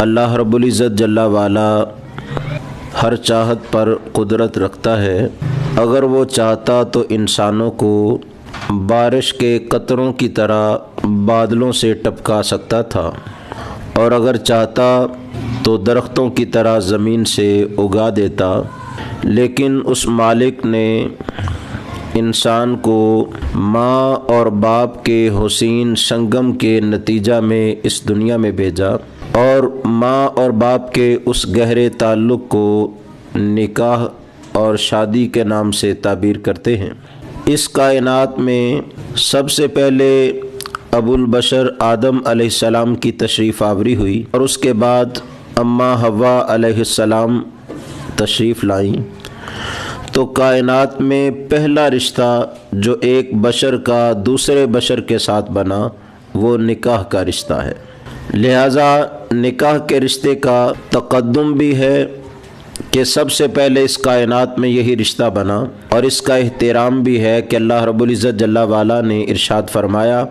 اللہ رب العزت جل والا ہر چاہت پر قدرت رکھتا ہے۔ اگر وہ چاہتا تو انسانوں کو بارش کے قطروں کی طرح بادلوں سے ٹپکا سکتا تھا، اور اگر چاہتا تو درختوں کی طرح زمین سے اگا دیتا، لیکن اس مالک نے انسان کو ماں اور باپ کے حسین سنگم کے نتیجہ میں اس دنیا میں بھیجا، اور ماں اور باپ کے اس گہرے تعلق کو نکاح اور شادی کے نام سے تعبیر کرتے ہیں۔ اس کائنات میں سب سے پہلے ابو البشر آدم علیہ السلام کی تشریف آوری ہوئی، اور اس کے بعد اماں حوا علیہ السلام تشریف لائیں۔ تو کائنات میں پہلا رشتہ جو ایک بشر کا دوسرے بشر کے ساتھ بنا وہ نکاح کا رشتہ ہے۔ لہٰذا نکاح کے رشتے کا تقدم بھی ہے کہ سب سے پہلے اس کائنات میں یہی رشتہ بنا، اور اس کا احترام بھی ہے کہ اللہ رب العزت جل والا نے ارشاد فرمایا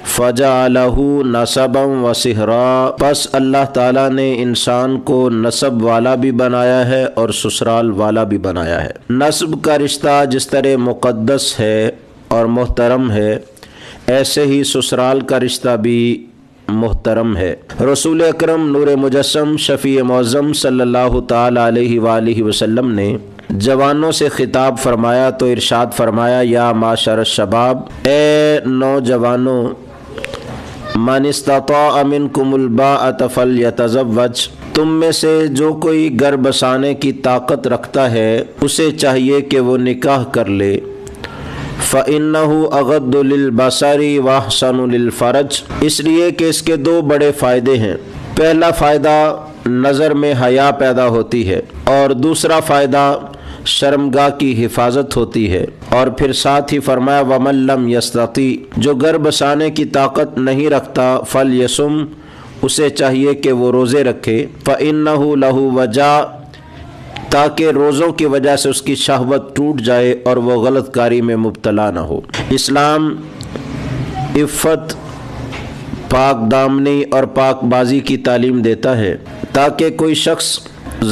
فَجَعَلَهُ نَسَبًا وَصِهْرًا، پس اللہ تعالیٰ نے انسان کو نسب والا بھی بنایا ہے اور سسرال والا بھی بنایا ہے۔ نسب کا رشتہ جس طرح مقدس ہے اور محترم ہے، ایسے ہی سسرال کا رشتہ بھی محترم ہے۔ رسول اکرم نور مجسم شفیع معظم صلی اللہ تعالی علیہ وآلہ وسلم نے جوانوں سے خطاب فرمایا تو ارشاد فرمایا یا معاشر الشباب، اے نوجوانوں، من استطاع منکم الباءۃ فلیتزوج، تم میں سے جو کوئی گھر بسانے کی طاقت رکھتا ہے اسے چاہیے کہ وہ نکاح کر لے۔ فَإِنَّهُ أَغَضُّ لِلْبَصَرِ وَأَحْسَنُ لِلْفَرْجِ، اس لیے کہ اس کے دو بڑے فائدے ہیں۔ پہلا فائدہ نظر میں حیا پیدا ہوتی ہے، اور دوسرا فائدہ شرمگاہ کی حفاظت ہوتی ہے۔ اور پھر ساتھ ہی فرمایا وَمَن لَّمْ يَسْتَطِعْ، جو گھر بسانے کی طاقت نہیں رکھتا فَلْيَصُمْ، اسے چاہیے کہ وہ روزے رکھے۔ فَإِنَّهُ لَهُ وَجَاء، تاکہ روزوں کی وجہ سے اس کی شہوت ٹوٹ جائے اور وہ غلط کاری میں مبتلا نہ ہو۔ اسلام عفت، پاک دامنی اور پاک بازی کی تعلیم دیتا ہے تاکہ کوئی شخص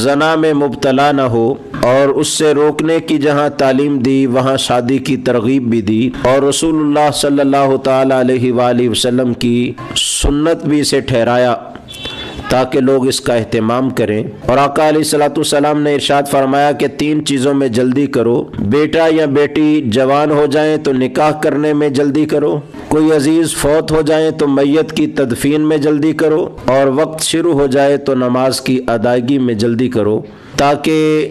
زنا میں مبتلا نہ ہو، اور اس سے روکنے کی جہاں تعلیم دی وہاں شادی کی ترغیب بھی دی، اور رسول اللہ صلی اللہ تعالی علیہ وآلہ وسلم کی سنت بھی اسے ٹھہرایا تاکہ لوگ اس کا اہتمام کریں۔ اور آقا علیہ الصلوۃ والسلام نے ارشاد فرمایا کہ 3 چیزوں میں جلدی کرو، بیٹا یا بیٹی جوان ہو جائیں تو نکاح کرنے میں جلدی کرو، کوئی عزیز فوت ہو جائیں تو میت کی تدفین میں جلدی کرو، اور وقت شروع ہو جائے تو نماز کی ادائیگی میں جلدی کرو تاکہ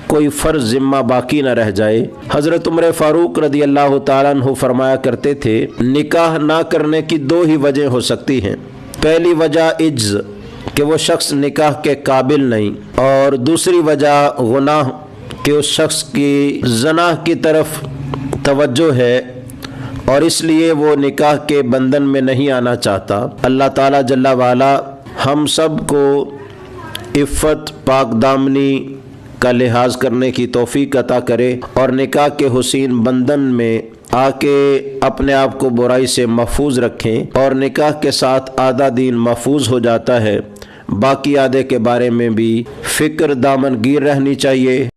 کوئی فرض ذمہ باقی نہ رہ جائے۔ حضرت عمر فاروق رضی اللہ تعالیٰ عنہ فرمایا کرتے تھے نکاح نہ کرنے کی 2 ہی وجہ ہو سکتی ہیں۔ پہلی وجہ عجز، کہ وہ شخص نکاح کے قابل نہیں، اور دوسری وجہ گناہ، کہ اس شخص کی زنا کی طرف توجہ ہے اور اس لیے وہ نکاح کے بندھن میں نہیں آنا چاہتا۔ اللہ تعالیٰ جل وعلا ہم سب کو عفت، پاک دامنی کا لحاظ کرنے کی توفیق عطا کرے، اور نکاح کے حسین بندھن میں آ کے اپنے آپ کو برائی سے محفوظ رکھیں، اور نکاح کے ساتھ آدھا دین محفوظ ہو جاتا ہے، باقی آدھے کے بارے میں بھی فکر دامن گیر رہنی چاہیے۔